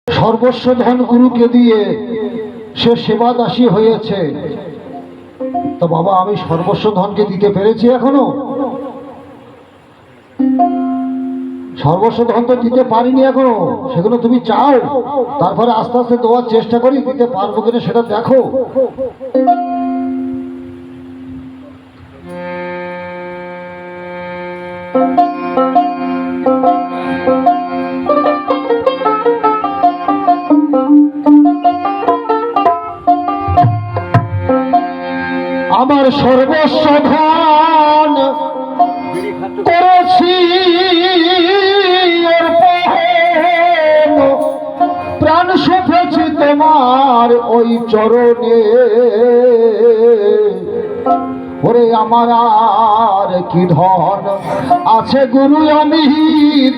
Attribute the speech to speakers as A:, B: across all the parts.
A: সর্বস্ব ধন গুরুকে দিয়ে সে সেবা দাসী হয়েছে। তো বাবা, আমি সর্বস্ব ধনকে দিতে পেরেছি এখনো? সর্বস্ব ধন তো দিতে পারিনি এখনো। সেগুলো তুমি চাও, তারপরে আস্তে আস্তে দেওয়ার চেষ্টা করি। দিতে পারবো কিনা সেটা দেখো। আমার সর্বস্ব ধন করেছি প্রাণ সফেছি তোমার ওই চরণে। ওরে আমার আর কি ধন আছে গুরু আমি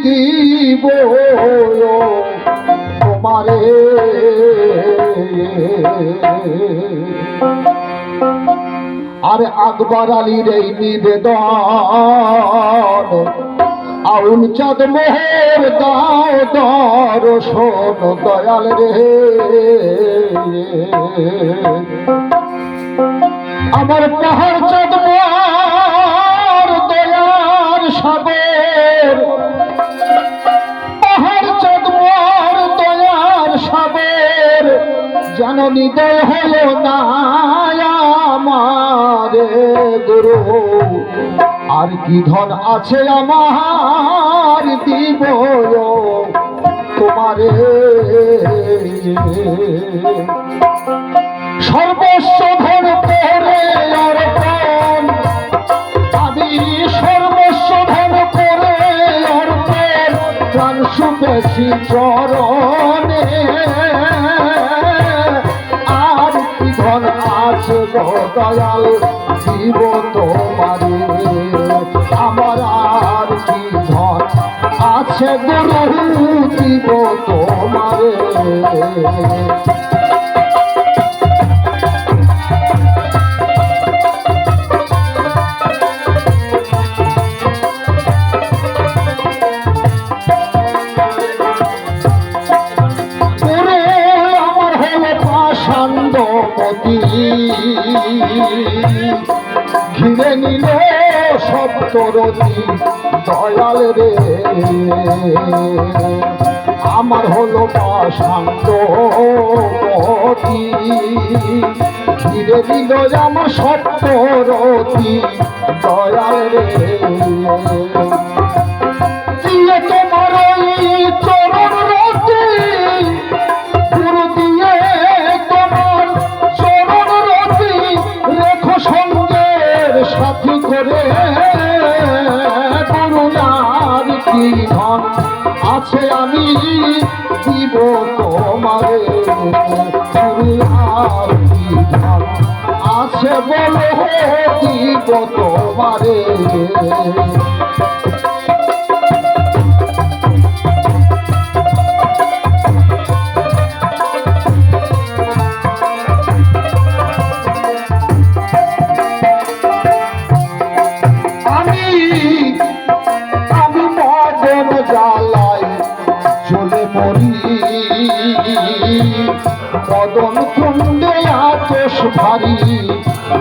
A: দিব তোমারে। আর আকবর আলীর এই নিবেদন আউল চাঁদ মোহর দাও দর্শন দয়াল রে। আমার পাহাড় চাঁদ মোহর দয়ার সাগর, পাহাড় চাঁদ মোহর দয়ার সাগর যেন নিদয় হলো না আমারে গুরু। আর কি ধন আছে আমার দিব তোমারে। সর্বস্ব ধন করে অর্পণ, আমি সর্বস্ব ধন করে অর্পণ প্রাণ সুপেছি চরণে। আর কি ধন আছে গো দয়াল দিব তোমারে। আমার আর কি ধন আছে গুরু দিব তোমারে। ঘিরে নিল সপ্তরতি দয়াল রে। আমার হলো পাষাণ্ডবতী, ঘিরে নিল আমার সপ্তরতি দয়াল রে। দিয়ে তোমার ওই চরণ রতি গুরু দিয়ে তোমার চরণ রতি রেখো সঙ্গের সাথী করে। গুরু আর কি ধন আছে আমি দিব তোমারে। গুরু আর কি ধন আছে বলো দিব তোমারে। মদন কুণ্ডে আতশ ভারী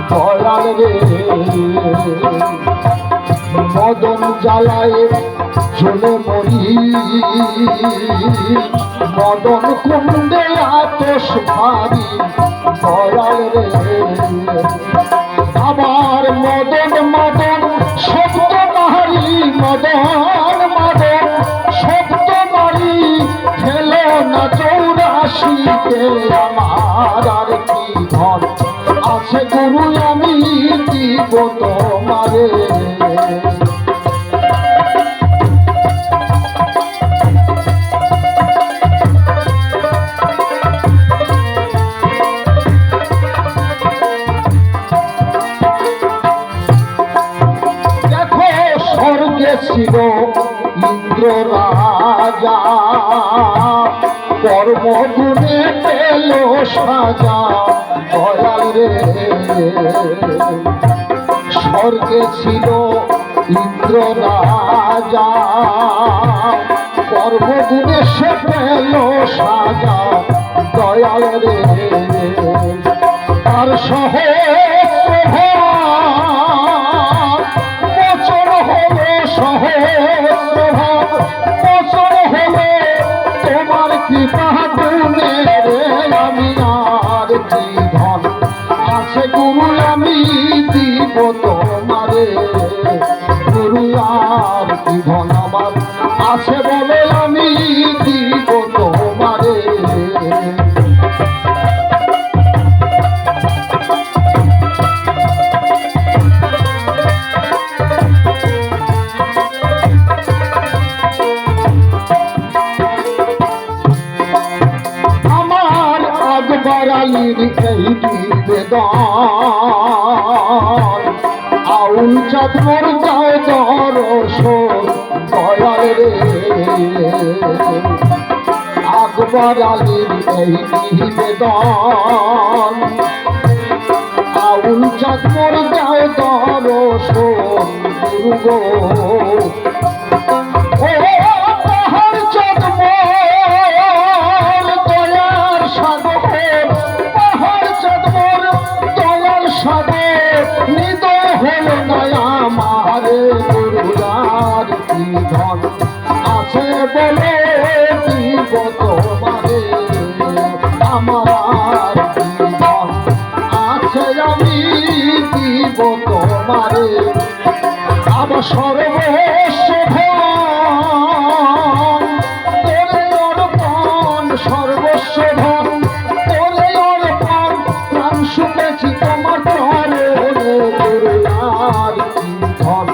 A: দয়াল রে। মদন জ্বালায় জ্বলে মরি, মদন কুণ্ডে আতশ ভারী দয়াল রে। আবার মদন মদন শব্দ মারি, মদন মদন শব্দ মারি ফেলো না চৌরাশিতে। আমার আর কি ধন আছে গুরু আমি দিব তোমারে। দেখো স্বর্গে ছিল ইন্দ্র রাজা, কর্মগুণে পেল সাজা দয়াল রে। স্বর্গে ছিল ইন্দ্র রাজা কর্মগুণে সে পেল সাজা দয়াল রে তার সহস্রভাব বচন হলো সহস্রভাব বচন হলো তোমার কৃপা গুণে রে আমি আর কি ধন আছে গুরু আমি দিব তোমারে গুরু আর কি ধন আমার আছে বলে আমি দিব তোমারে আমার আকবর আলীর এই নিবেদন আউল চাঁদর যাও দর্শন দয়াল রে আকবর আলীর এই নিবেদন আউল চাঁদর যাও দর্শন গুরু গো পাহাড় চাঁদর দয়ার সাগর পাহাড় চাঁদর দয়ার সাগর হৃদয় হল নয়া মারে গুরুয়ার কি ধন আছে বলে দিব তোমারে আমার কি ধন আছে আমি দিব তোমারে আমার সর্বস্ব ধন তোরে অর্পণ সর্বস্ব ধন তোরে অর্পণ প্রাণ শুনেছি তোমার প্রাণে গুরু আর কি ধন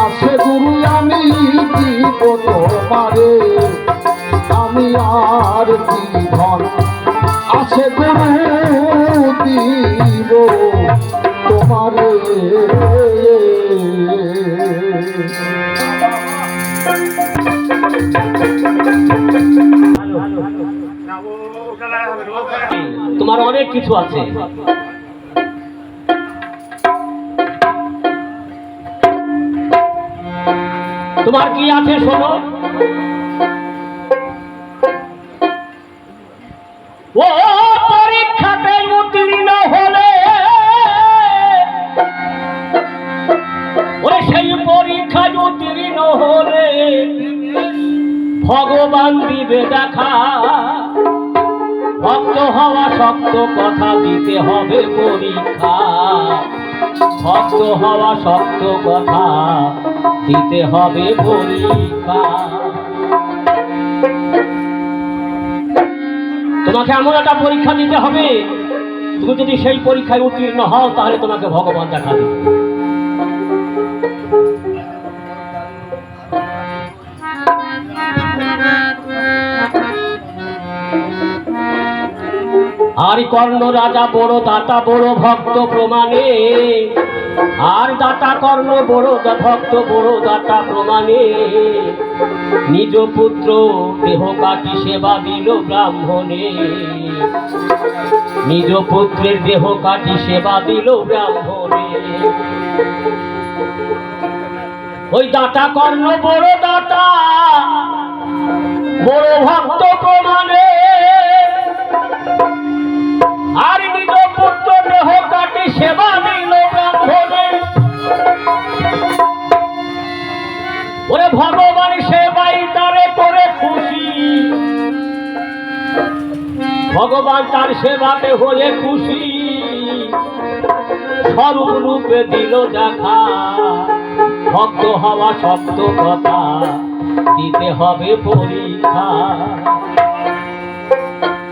A: আছে গুরু আমি দিব তোমারে আমি আর কি ধন আছে গুরু দিব তোমারে
B: তোমার অনেক কিছু আছে তোমার কি আছে শোনো ও পরীক্ষাতে উত্তীর্ণ হলে ওরে সেই পরীক্ষায় উত্তীর্ণ হলে ভগবান দিবে দেখা ভক্ত হওয়া শক্ত কথা দিতে হবে পরীক্ষা ভক্ত হওয়া শক্ত কথা দিতে হবে পরীক্ষা তোমাকে এমন একটা পরীক্ষা দিতে হবে তুমি যদি সেই পরীক্ষায় উত্তীর্ণ হও তাহলে তোমাকে ভগবান দেখা দিবে আর কর্ণ রাজা বড় দাতা বড় ভক্ত প্রমাণে আর দাতা কর্ণ বড় ভক্ত বড় দাতা প্রমাণে নিজ পুত্র দেহ কাটি সেবা দিল ব্রাহ্মণে নিজ পুত্রের দেহ কাটি সেবা দিল ব্রাহ্মণে ওই দাতা কর্ণ বড় দাতা বড় ভক্ত প্রমাণে আর নিজ পুত্র দেহ কাটি সেবা দিল ব্রাহ্মণে ওরে ভগবান সেবাই তারে করে খুশি ভগবান তার সেবাতে হয়ে খুশি স্বরূপ রূপে দিল দেখা ভক্ত হওয়া শক্ত কথা দিতে হবে পরীক্ষা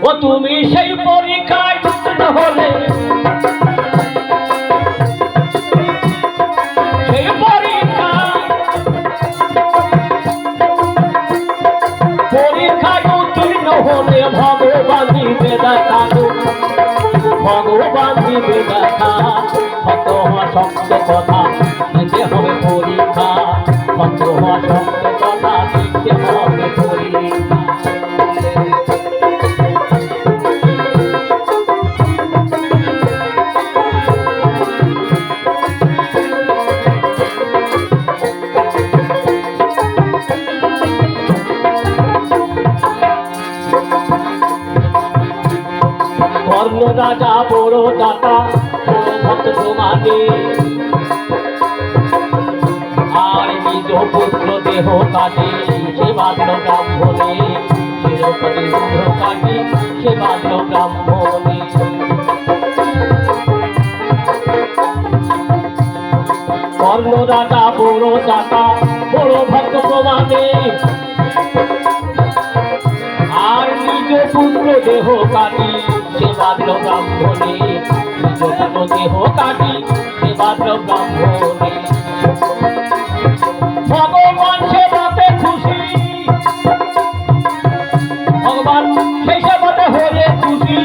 B: ও তুমি সেই পরীক্ষায় উত্তীর্ণ হলে সেই পরীক্ষায় উত্তীর্ণ হলে ভগবান দিবে দেখা ভগবান দিবে দেখা ভক্ত হওয়া শক্ত কথা দিতে হবে পরীক্ষা ভক্ত হওয়া শক্ত কথা দিতে হবে পরীক্ষা কর্ণ রাজা বড় দাতা বড় ভক্ত প্রমাণে আর নিজ পুত্র দেহ কাটে সে বাঁধল ব্রাহ্মণে চিরকালে দেহ কাটে সে বাঁধল ব্রাহ্মণে কর্ণ রাজা বড় দাতা বড় ভক্ত প্রমাণে আর নিজ পুত্র দেহ কাটি সে বাঁধল ব্রাহ্মণে নিজ পুত্র দেহ কাটি সে বাঁধল ব্রাহ্মণে ভগবান সেবাতে খুশি ভগবান সেই সেবাতে হয়ে খুশি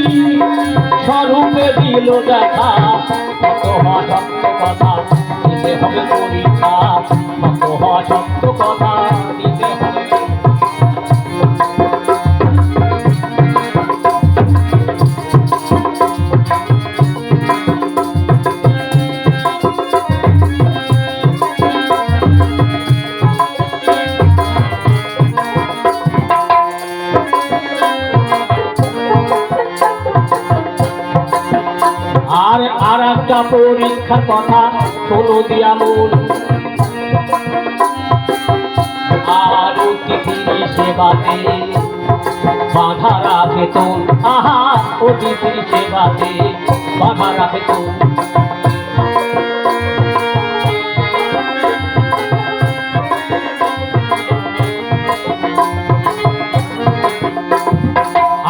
B: স্বরূপে দিল দেখা কত সত্য কথা দিতে হবে পরীক্ষা কত সত্য কথা দিতে হবে আর একটা পরীক্ষার কথা শোনো দিয়া মন আর অতিথির সেবাতে বাধা রাখে তোন আহা অতিথির সেবাতে বাধা রাখে তোন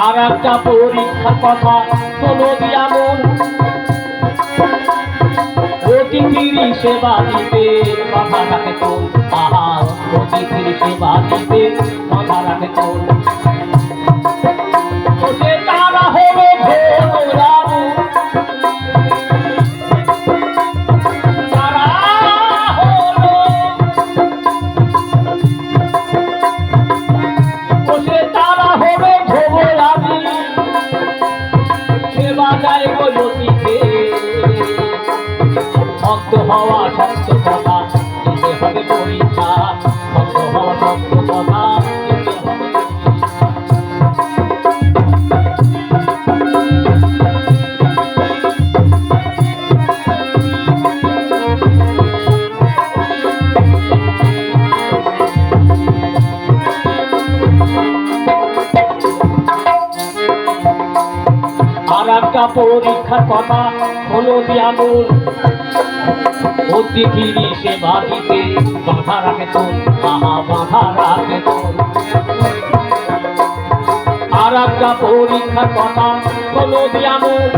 B: আর একটা পরীক্ষার কথা শোনো দিয়া মন অতিথির সেবা দিতে বাধা রাখে তোন আহা অতিথির সেবা দিতে বাধা রাখে তোন সে তারা হলো ঘোরানো তারা হলো সে তারা হলো ঘোরানি সেবা যায় গতিতে ভক্ত হওয়া সত্য কথা দিতে হবে পরীক্ষা ভক্ত হওয়া সত্য কথা দিতে হবে আর একটা পরীক্ষার কথা শোনো দিয়া মন অতিথির সেবা দিতে বাধা রাখে তোন আহা বাধা রাখে তোন আর একটা পরীক্ষার কথা শোনো দিয়া মন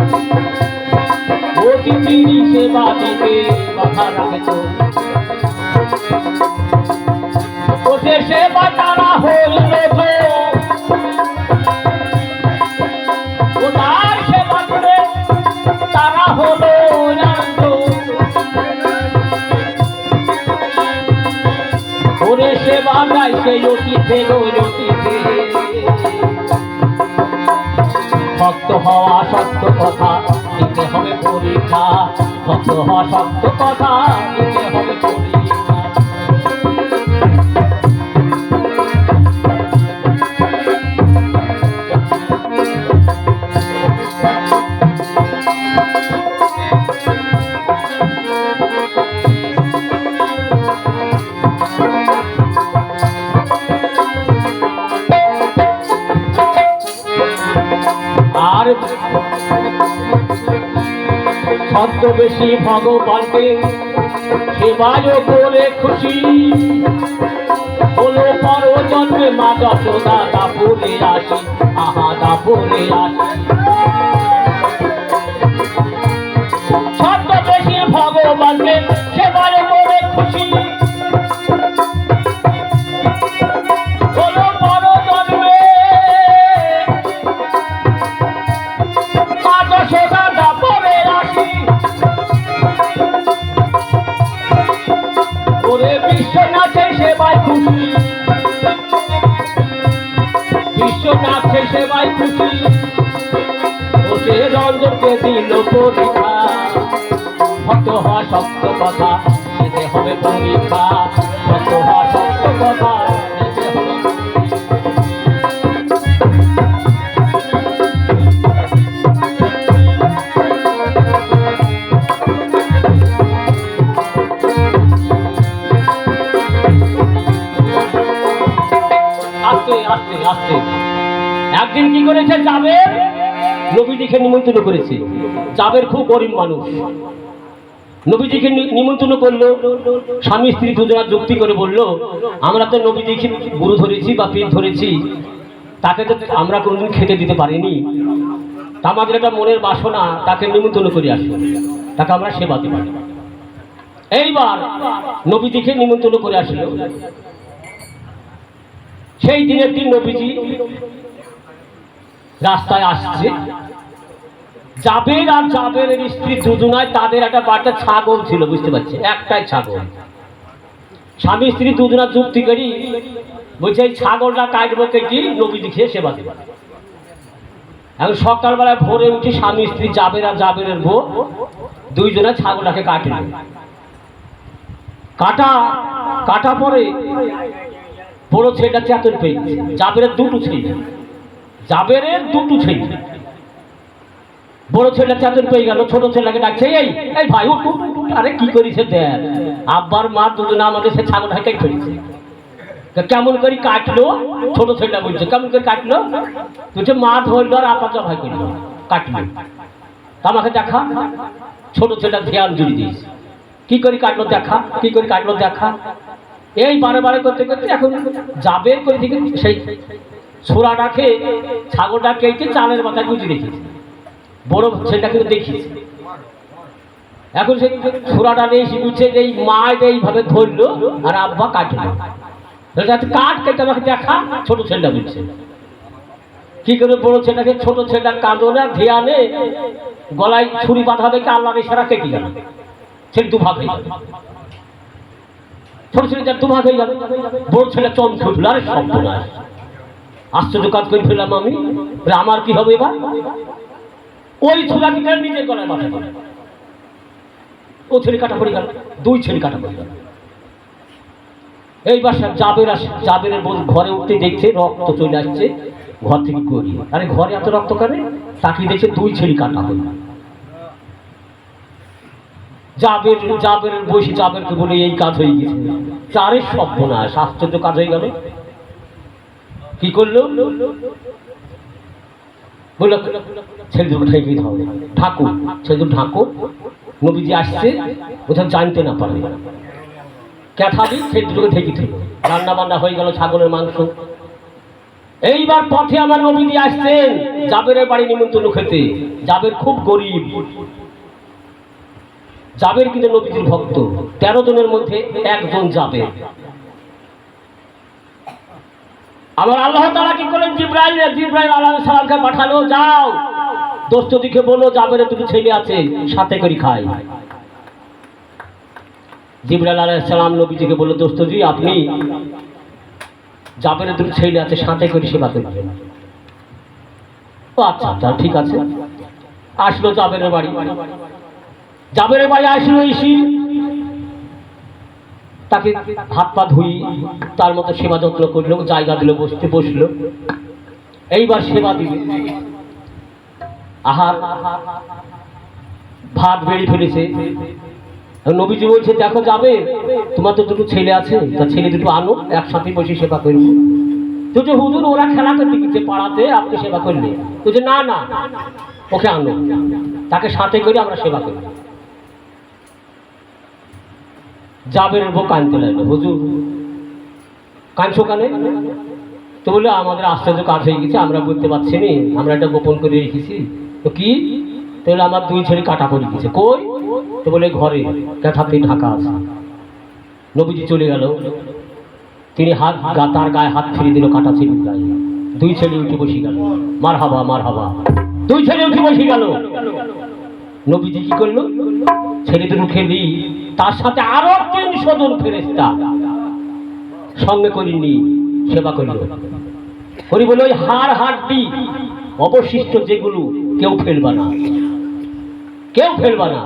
B: অতিথির সেবা দিতে বাধা রাখে তোন ওসে সেবা তারা হইল তার সেবা করে তারা হলো ওরে সেবা গাই সেই অতিথে অতিথে ভক্ত হওয়া সত্য কথা দিতে হবে পরীক্ষা ভক্ত হওয়া সত্য কথা দিতে হবে পরীক্ষা আর ছদ্মবেশী ভগবানকে সেবায় করে খুশি হলো পর জন্মে মা যশোদা দাপুরে আসি আহা দাপুরে আসি ছদ্মবেশী ভগবানকে সেবায় করে খুশি হলো পর জন্মে মা যশোদা দাপুরে আসি ওরে বিশ্বনাথের সেবায় খুশি বিশ্বনাথের সেবায় খুশি ও সে রঞ্জনকে দিল পরীক্ষা ভক্ত হওয়া সত্য কথা দিতে হবে পরীক্ষা ভক্ত হওয়া সত্য কথা দিতে হবে একদিন কি করেছে, যাবে নবীজিকে নিমন্ত্রণ করেছে। জাবের খুব গরিব মানুষ, নবীজিকে নিমন্ত্রণ করলো। স্বামী স্ত্রী দুজনা যুক্তি করে বলল, আমরা তো নবীজিকে গুরু ধরেছি বা পীর ধরেছি, তাকে তো আমরা কোনোদিন খেতে দিতে পারিনি। আমাদের একটা মনের বাসনা, তাকে নিমন্ত্রণ করে আসবো, তাকে আমরা সেবা দেব। এইবার নবীজিকে নিমন্ত্রণ করে আসলো। সেই দিনের দিন নবীজি রাস্তায় আসছে। জাবের আর জাবেরের স্ত্রী দুজনায় তাদের একটা বাড়িতে ছাগল ছিল, বুঝতে পারছে, একটাই ছাগল। স্বামী স্ত্রী দুজনা যুক্তি করি বলছে, এই ছাগলটা কাটবো কেটে নবীজি খেয়ে সেবা দেবে। এখন সকালবেলায় ভোরে উঠে স্বামী স্ত্রী জাবের আর জাবেরের বউ দুইজনা ছাগলটাকে কাটল। কাটা পরে বড় ছেলেটা চেতন পেয়ে গেছে। জাবেরের দুটো ছেলে, বড় ছেলেটা চেতন পেয়ে গেল। ছোট ছেলেকে ডাকছে, এই এই ভাই উঠ, আরে কি করিছে দেখ, আব্বার মা দুজনে আমাদের সে ছাগলটাকে ফেলেছে। কেমন করে কাটলো? ছোট ছেলেটা বলছে, কেমন করে কাটলো? বলছে, মা ধরলো আর আপা ভাই করলো, কাটলো। আমাকে দেখা। ছোট ছেলেটা ধ্যান জুড়ে দিয়েছে, কি করে কাটলো দেখা, কি করে কাটলো দেখা। এই বারে করতে করতে এখন যাবে করে দিকে সেই ছোড়াটাকে ছাগলটা কেটে চালের মাথায় গুঁজে রেখেছে। বড় ছেলেটা কিন্তু দেখিয়েছে। এখন সেই ছোড়াটা নেই, সে বুঝছে যে এই মা এইভাবে ধরলো আর আব্বা কাটলো। কাঠ কেটে আমাকে দেখা। ছোট ছেলেটা বলছে, কি করে বড় ছেলেটাকে, ছোট ছেলেটার কাঁদনে ধ্যানে গলায় ছুরি বাঁধা দেখে আল্লাহর ইশারা কেটে গেল। ছেলে দুভাগ হয়ে গেল। ছোট ছেলে দুভাগ হয়ে গেল। বড় ছেলে চমকে উঠল, আরে সর্বনাশ, আশ্চর্য কাজ করে ফেললাম আমি, আমার কি হবে এবার? ওই ছুরাকে নিজের গলায় বাঁধা গেল। ও ছেলে কাটা পড়ে গেল, দুই ছেলে কাটা পড়ে গেল। এইবার জাবেরের ঘরে উঠতে দেখছে রক্ত চলে আসছে ঘর থেকে গড়িয়ে। আরে ঘরে এত রক্ত কেন? তাকিয়ে দেখছে দুই ছেলে কাটা হয়ে। জাবেরের বসে জাবেরকে বলে, এই কাজ হয়ে গেছে। চারে সর্বনাশ, আশ্চর্য কাজ হয়ে গেল। কি করলো? বললো, ছেলে দুটো ঠেকে দিতে হবে, ঢাকু, ছেলে দুটো ঢাকু। নবীজি আসছে, ওটা জানতে না পারে। ক্যাথাবি ছেলে দুটোকে ঢেকে দিল। রান্না বান্না হয়ে গেল ছাগলের মাংস। এইবার পথে আমার নবীজি আসছেন জাবেরের বাড়ি নিমন্ত্রণ খেতে। জাবের খুব গরিব। জাবের কিন্তু নবীজির ভক্ত। 13 জনের মধ্যে একজন জাবের। আমার আল্লাহ তাআলা কি করলেন, জিবরাইল আলাইহিস সালামকে পাঠালো, যাও দোস্তদিকে বলো জাবেরের দুটো ছেলে আছে, সাথে করে খায়। জিবরাইল আলাইহিস সালাম নবীজিকে বলল, দোস্তজি আপনি জাবেরের দুটো ছেলে আছে, সাথে করে সেবা করবেন। ও আচ্ছা আচ্ছা ঠিক আছে। আসলো জাবেরের বাড়ি। জাবেরের বাড়ি আসলো, এসে তাকে হাত পা ধুই তার মতো সেবা যত্ন করলো, জায়গা দিল, বসলো। এইবার সেবা দিবে। আহার ভাত বেড়ে ফেলেছে। নবীজি বলছে, দেখো যাবে, তোমার তো দুটো ছেলে আছে, তা ছেলে দুটো আনো, একসাথে বসে সেবা করবো। তো যে হুজুর ওরা খেলা করতে গেছে পাড়াতে, আপনি সেবা করলে? বলছে, না না, ওকে আনো, তাকে সাথে করে আমরা সেবা করি। জাবেরের বউ কাঁদতে লাগলো, হুজুর কাঁদছো কেন? তো বললো, আমাদের আশ্চর্য কাজ হয়ে গেছে, আমরা বুঝতে পারছি না, আমরা এটা গোপন করে রেখেছি। তো কি? তো বলে, আমার দুই ছেলে কাটা পড়ে গেছে। কই? তো বলে, ঘরে ক্যাথাতে ঢাকা আছে। নবীজি চলে গেল। তিনি তার গায়ে হাত ফিরিয়ে দিল, কাটা ছেলে গায়ে। দুই ছেলে উঠে বসে গেল, মারহাবা মারহাবা। দুই ছেলে উঠে বসে গেল। নবীজি কি করলো? ছেলে দুটো খেলি, তার সাথে আরো 300 জন ফেরেশতা সঙ্গে করিনি সেবা করল। করি বলে, ওই হাড়-হাড্ডি অবশিষ্ট যেগুলো কেউ ফেলবা না, কেউ ফেলবা না।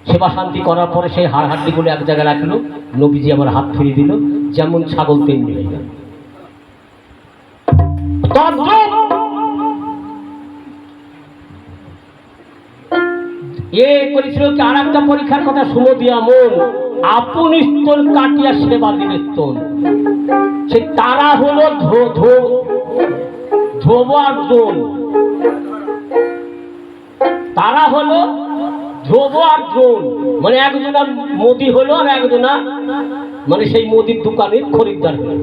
B: সেবা শান্তি করার পরে সেই হাড়-হাড্ডি গুলো এক জায়গায় রাখলো। নবীজি আমার হাত ফিরিয়ে দিল, যেমন ছাগল তেমনি হয়ে গেল। করেছিল কি, আর একটা পরীক্ষার কথা শুনে দিয়া মন, আপন স্তন কাটিয়া সেবা দিবে স্তন। সে তারা হলো ধ্রুব আর দ্রোণ, তারা হলো ধ্রুব আর দ্রোণ, মানে একজনা মোদি হলো আর একজনা মানে সেই মোদির দোকানের খরিদ্দার হলো।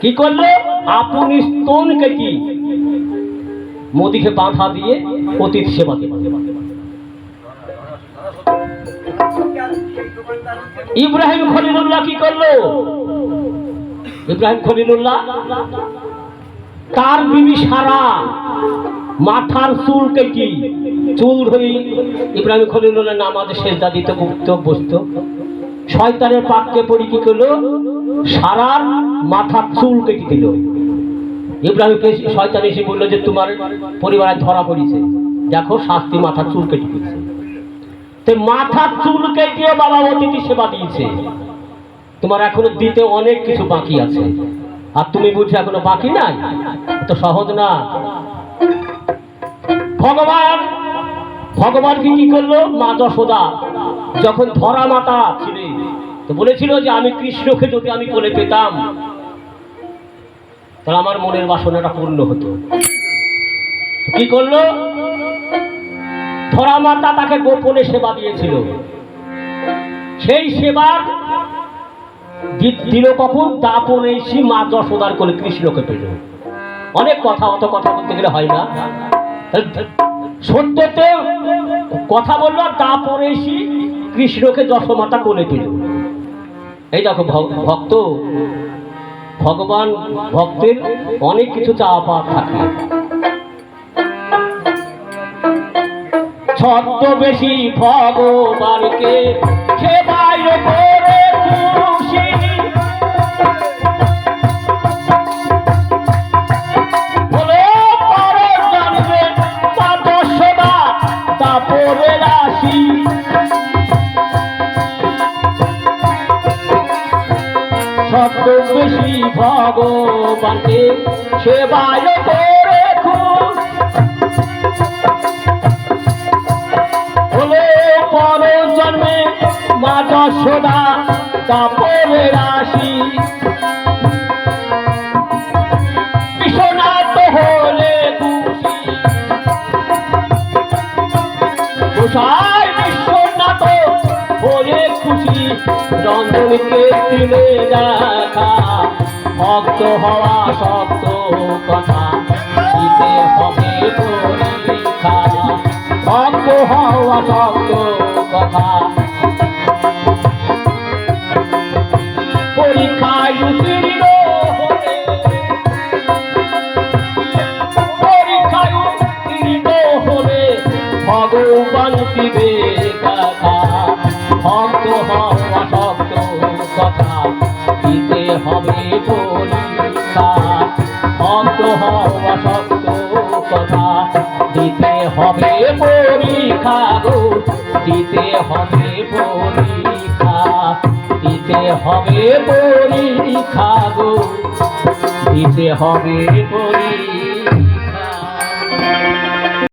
B: কি করলো? আপনি স্তন কেটি মোদিকে বাধা দিয়ে অতীত সেবা দেবে। ইব্রাহিম খলিলুল্লাহ কি করলো? ইব্রাহিম খলিলুল্লাহ তার বিবি সারা মাথার চুল কেটি চুল ধরে ইব্রাহিম খলিলুল্লাহ নামাজে সেজদা দিতে বসতো। শয়তানের পাককে পড়ি কি করলো? সারার মাথার চুল কেটে দিল। ইব্রাহিমকে শয়তান এসে বললো যে তোমার পরিবারে ধরা পড়েছে, দেখো শাস্তি, মাথার চুল কেটে দিয়েছে। তো মাথার চুল কেটে বাবা অতিথি সেবা দিয়েছে। তোমার এখনো দিতে অনেক কিছু বাকি আছে, আর তুমি বুঝছো এখনো বাকি নাই, তো সহজ না। ভগবান কি করলো? মা যশোদা যখন ধরা মাতা ছিলেন তো বলেছিল যে আমি কৃষ্ণকে যদি আমি কোলে পেতাম তাহলে আমার মনের বাসনাটা পূর্ণ হতো। কি করলো? ধরা মাতা তাকে গোপনে সেবা দিয়েছিল। সেই সেবার দিল কখন? দাপনে এসে মা যশোদার কোলে কৃষ্ণকে পেল। অনেক কথা, অত কথা বলতে গেলে হয় না। সত্যতে কথা বললো, দাপনে এসে কৃষ্ণকে যশোমাতা কোলে পেল। এই দেখো ভক্ত, ভগবান ভক্তের অনেক কিছু চাওয়া পাওয়া থাকে। ছদ্মবেশী ভগবানকে সেবায় করে খুশি, বলে পরে জানবে তা দশদা তাপরে রাশি। ছদ্মবেশী ভগবানকে সেবায় করে খুশ, বলে পর জন্মে মা যশোদা তাপরে রাশি। বিশ্বনাথ হলে খুশি, গোসাই বিশ্বনাথ হলে খুশি, রঞ্জনকে দিলে দেখা, ভক্ত হওয়া শক্ত কথা, দিতে হবে পরীক্ষা, ভক্ত হওয়া শক্ত কথা। পরীক্ষায় উত্তীর্ণ হলে, পরীক্ষায় উত্তীর্ণ হলে ভগবান দিবে দেখা, ভক্ত হওয়া শক্ত কথা, দিতে হবে পরীক্ষা, ভক্ত হওয়া শক্ত কথা, দিতে হবে পরীক্ষা গো, দিতে হবে পরীক্ষা, দিতে হবে পরীক্ষা গো, দিতে হবে পরীক্ষা।